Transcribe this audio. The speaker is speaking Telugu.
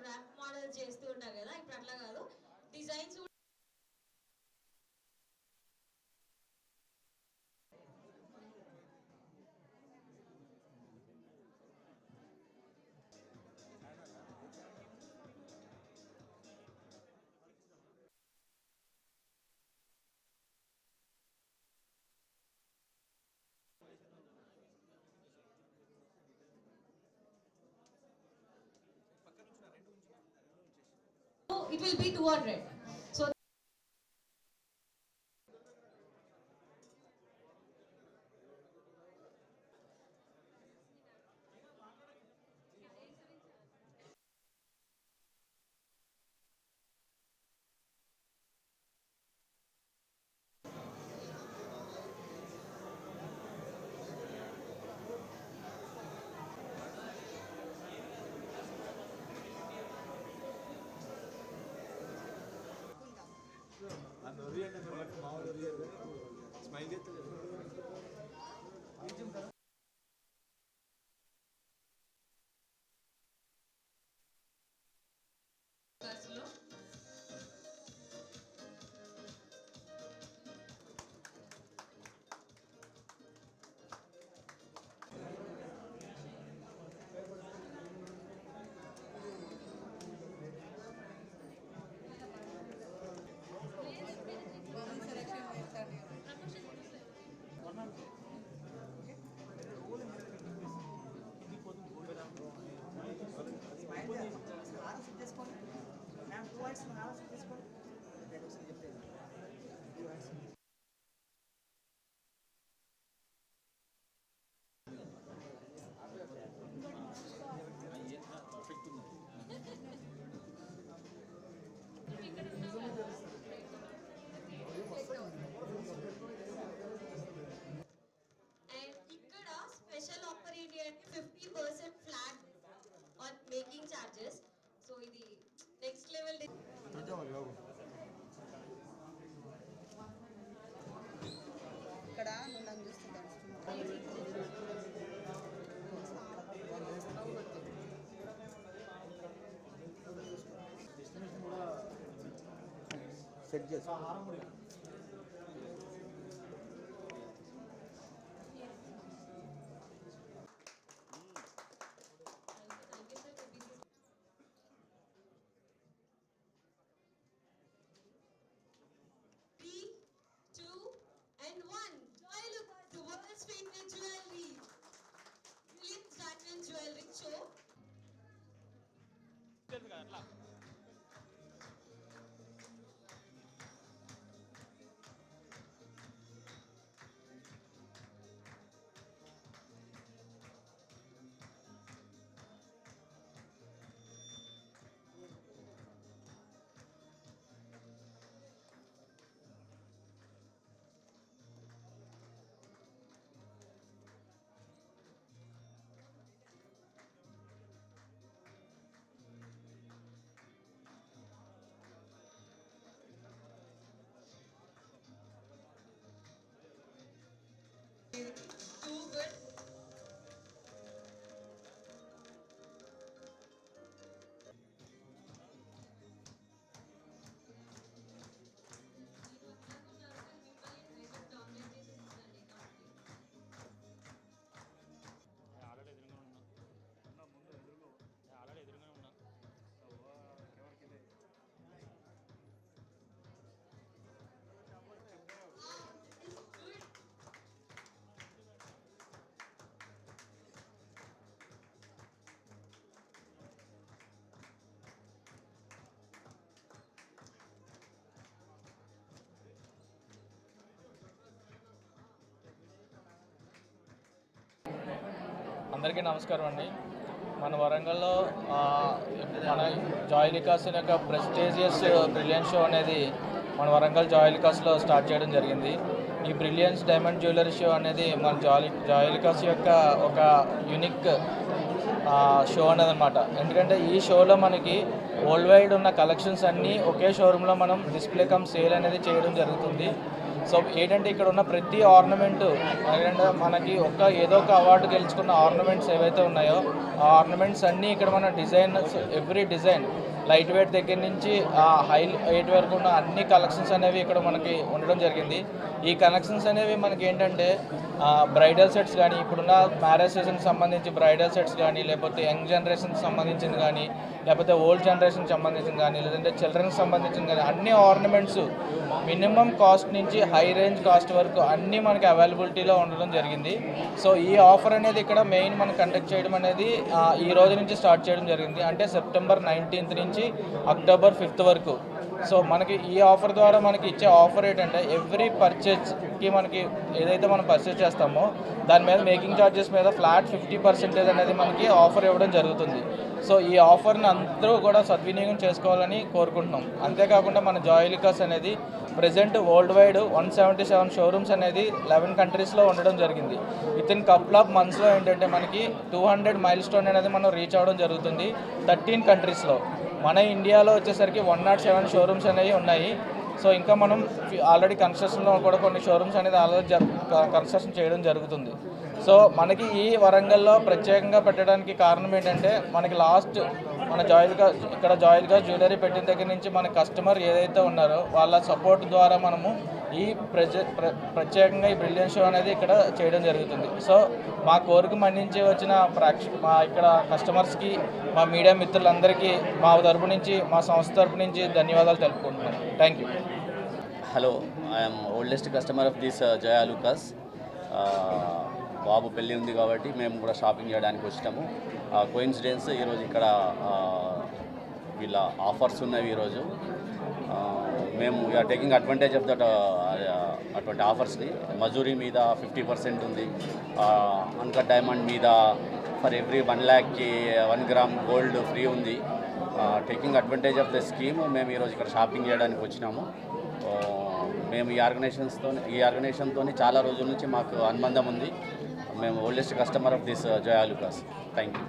ర్యాంప్ మోడల్ చేస్తూ ఉంటారు కదా, ఇప్పుడు అట్లా కాదు, designs it will be 200. So special offer ఏంటి అంటే 50% flat on making charges. So ఇది next level ఇక్కడ నన్ను చూస్తున్నాను సెట్ చేస్తా jewelry show. Too good. అందరికీ నమస్కారం అండి. మన వరంగల్లో మన జాయిలికాస్ యొక్క ప్రెస్టీజియస్ బ్రిలియన్స్ షో అనేది మన వరంగల్ జాయిలికాస్లో స్టార్ట్ చేయడం జరిగింది. ఈ బ్రిలియన్స్ డైమండ్ జ్యువెలరీ షో అనేది మన జాయిలికాస్ యొక్క ఒక యూనిక్ షో అనేది అనమాట. ఎందుకంటే ఈ షోలో మనకి వరల్డ్ వైడ్ ఉన్న కలెక్షన్స్ అన్నీ ఒకే షోరూంలో మనం డిస్ప్లే కమ్ సేల్ అనేది చేయడం జరుగుతుంది. సో ఏంటంటే ఇక్కడ ఉన్న ప్రతి ఆర్నమెంటు ఏంటంటే మనకి ఏదో ఒక అవార్డు గెలుచుకున్న ఆర్నమెంట్స్ ఏవైతే ఉన్నాయో ఆ ఆర్నమెంట్స్ అన్నీ ఇక్కడ మన design, every design light weight దగ్గర నుంచి హై వెయిట్ వరకు ఉన్న అన్ని కలెక్షన్స్ అనేవి ఇక్కడ మనకి ఉండడం జరిగింది. ఈ కలెక్షన్స్ అనేవి మనకి ఏంటంటే బ్రైడల్ సెట్స్ కానీ, ఇప్పుడున్న మ్యారేజ్ సీజన్కి సంబంధించి బ్రైడల్ సెట్స్ కానీ, లేకపోతే యంగ్ జనరేషన్కి సంబంధించింది కానీ, లేకపోతే ఓల్డ్ జనరేషన్కి సంబంధించింది కానీ, లేదంటే చిల్డ్రన్కి సంబంధించింది కానీ అన్ని ఆర్నమెంట్స్ మినిమం కాస్ట్ నుంచి హై రేంజ్ కాస్ట్ వరకు అన్నీ మనకి అవైలబిలిటీలో ఉండడం జరిగింది. సో ఈ ఆఫర్ అనేది ఇక్కడ మెయిన్ మనం కండక్ట్ చేయడం అనేది ఈ రోజు నుంచి స్టార్ట్ చేయడం జరిగింది. అంటే సెప్టెంబర్ 19th నుంచి అక్టోబర్ 5th వరకు. సో మనకి ఈ ఆఫర్ ద్వారా మనకి ఇచ్చే ఆఫర్ ఏంటంటే ఎవ్రీ పర్చేజ్కి మనకి ఏదైతే మనం పర్చేజ్ చేస్తామో దాని మీద మేకింగ్ ఛార్జెస్ మీద ఫ్లాట్ 50% అనేది మనకి ఆఫర్ ఇవ్వడం జరుగుతుంది. సో ఈ ఆఫర్ని అందరూ కూడా సద్వినియోగం చేసుకోవాలని కోరుకుంటున్నాం. అంతేకాకుండా మన జాయిలికాస్ అనేది ప్రజెంట్ వరల్డ్ వైడ్ 177 షోరూమ్స్ అనేది 11 కంట్రీస్లో ఉండడం జరిగింది. వితిన్ కపుల్ ఆఫ్ మంత్స్లో ఏంటంటే మనకి 200 మైల్ స్టోన్ అనేది మనం రీచ్ అవ్వడం జరుగుతుంది 13 కంట్రీస్లో. మన ఇండియాలో వచ్చేసరికి 107 షోరూమ్స్ అనేవి ఉన్నాయి. సో ఇంకా మనం ఆల్రెడీ కన్స్ట్రక్షన్లో కూడా కొన్ని షోరూమ్స్ అనేది ఆల్రెడీ కన్స్ట్రక్షన్ చేయడం జరుగుతుంది. సో మనకి ఈ వరంగల్లో ప్రత్యేకంగా పెట్టడానికి కారణం ఏంటంటే మనకి లాస్ట్ మన జాయిల్గా జ్యువెలరీ పెట్టిన దగ్గర నుంచి మన కస్టమర్ ఏదైతే ఉన్నారో వాళ్ళ సపోర్ట్ ద్వారా మనము ఈ ప్రత్యేకంగా ఈ బ్రిలియన్స్ షో అనేది ఇక్కడ చేయడం జరుగుతుంది. సో మా కోరిక మన్నించి వచ్చిన మా ఇక్కడ కస్టమర్స్కి, మా మీడియా మిత్రులందరికీ మా తరపు నుంచి, మా సంస్థ తరపు నుంచి ధన్యవాదాలు తెలుపుకుంటున్నాను. Thank you. Hello, I'm oldest customer of this Joyalukkas. బాబు పెళ్ళి ఉంది కాబట్టి మేము కూడా షాపింగ్ చేయడానికి వచ్చాము. కోయిన్సిడెన్స్ ఈరోజు ఇక్కడ వీళ్ళ ఆఫర్స్ ఉన్నవి. ఈరోజు మేము we are taking advantage of that అటువంటి ఆఫర్స్ని. మజూరీ మీద 50% ఉంది. అన్కట్ డైమండ్ మీద ఫర్ ఎవ్రీ 1 lakhకి 1 gram గోల్డ్ ఫ్రీ ఉంది. Taking advantage of the scheme మేము ఈరోజు ఇక్కడ షాపింగ్ చేయడానికి వచ్చినాము. మేము ఈ ఆర్గనైజేషన్తో చాలా రోజుల నుంచి మాకు అనుబంధం ఉంది. మేము oldest customer of this Joyalukkas. Thank you.